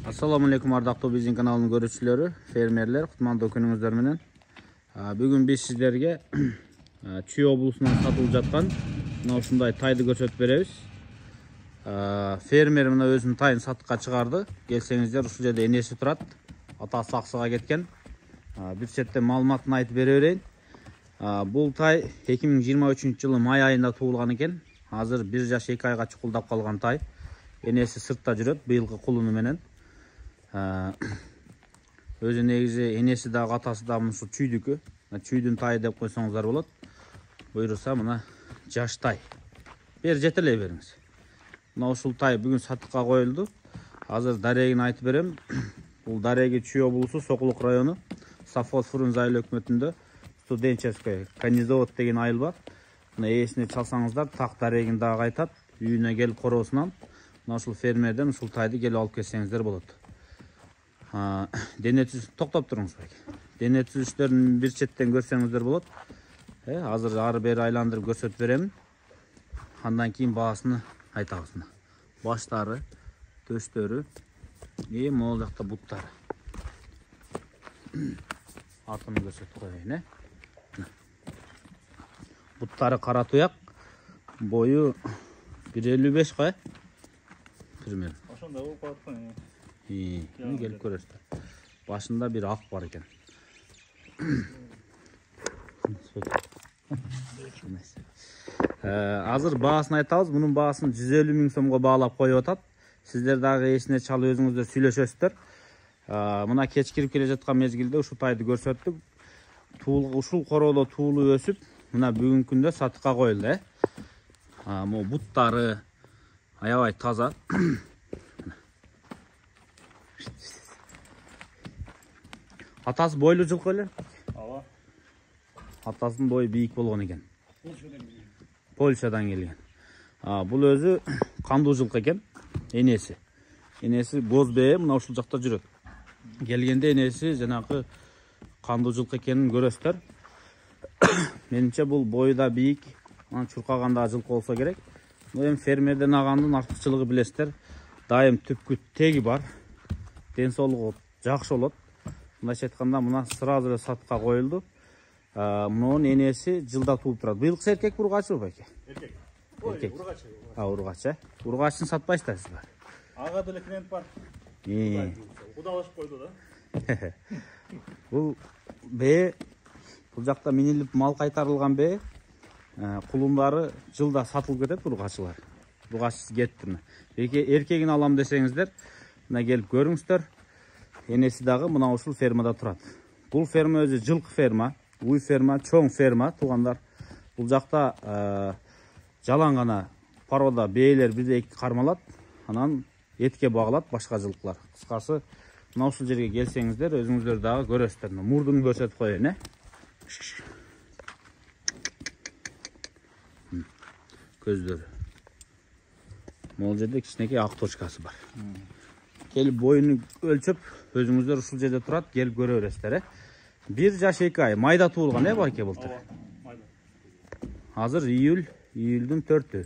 Assalamu alaikum ardактуу биздин каналдын көрүүчүлөрү, фермерлер, кутмандуу күнүңүздөр менен. Бүгүн биз сиздерге Чүй облусунан сатылып жаткан мына ушундай тайды көрсөтүп беребиз. Фермер мына өзүнүн тайын сатыкка чыгарды. Келсеңиздер, ушул жерде энеси турат. Атасы аксыга кеткен. Бир четте маалыматын айтып бере берейин. Бул тай 2023-жылы май айында туулган экен. Азыр 1 жаш 2 айга чукулдап калган тай. Энеси сыртта жүрөт, быйылкы кулуну менен. Өзү негизи энеси дагы атасы дагы мушу чүйдүкү. Чүйдүн тайы деп койсоңуздар болот. Буйруса мына жаш тай. Бер жетелей бериңиз. Мына ушул тай бүгүн сатыкка коюлду. Азыр дарегин айтып берем. Бул дареги Чүй облусу, Сокулук району, Совхоз Фрунзе айыл өкмөтүндө Студенческий канизавод деген айыл бар. Мына ээсине чалсаңыздар, так дарегин дагы айтат. Үйүнө келип короосунан мына ушул фермерден ушул тайды келип алып келсеңиздер болот. Дене түзүш токтоп туруңуз байке. Дене түзүштөрүн бир четтен көрсөңүздөр болот. Азыр ары бери айландырып көрсөтүп берем. Андан кийин баасыны айтабыз. Баштары, төштөрү, могул жакта буттары. Атын көрсөтүп коеюн, Буттары кара туяк, бою 1.55 кой. Примерно. Ошондой болуп калат го. Келип көрөсүздөр. Башында бир ак бар экен. Азыр баасын айтабыз. Мунун баасын 150 000 сомго баалап коюп атат. Сиздер дагы эсине чалып өзүңүздөр сүйлөшөсүздөр. Мына кеч кирип келе жаткан мезгилде ушул тайды көрсөттүк. Ушул короодо туулу өсүп, мына бүгүнкү күндө сатыкка коюлду, Могу буттары аябай таза. Атасы бойлуу жылкы эле. Ооба. Атасынын бою бийик болгон экен. Польшадан келген. Бул өзү кандуу жылкы экен. Энеси боз бээ мына ушул жакта жүрөт. Келгенде энеси жанагы кандуу жылкы экенин көрөсүздөр. Менимче бул бою да бийик, чуркаганда жылкы болсо керек. Эми фермерден агандын артыкчылыгы билесиздер. Дайым түпкү теги бар. Ден соолугу жакшы болот. Мындайча айтканда мына сразу эле сатыкка коюлду. Мунун энеси жылда туулуп турат. Быйылкысы эркек ургачыбы байке? Эркек. Ургач. Ургач, Ургачын сатпайсыздар сиз бар. Ага деле клиент бар. Кудалашып койду да. Бул бээ, бул жакта минилип мал кайтарылган бээ, кулундары жылда сатылып кетет ургачылар. Ургачсыз кетти. Эркегин алам десеңиздер, мына келип көрүңүздөр. Энеси дагы мына ушул фермада турат. Бул ферма өзү жылкы ферма, уй ферма, чоң ферма, туугандар. Бул жакта жалаң гана порода бээлер бирде-эки кармалат, анан этке багылат башка жылкылар. Кыскасы, мына ушул жерге келсеңиздер, өзүңүздөр дагы көрөсүздөр. Мурдун көрсөтүп коеюн, Көздөрү. Могул жерде кичинекей ак точкасы бар. Келип боюну өлчөп, өзүңүздөр ушул жерде турат, келип көрө бересиздер, 1 жаш 2 ай майда туулган, байке былтыр. Майда. Азыр июлдун 4-ү.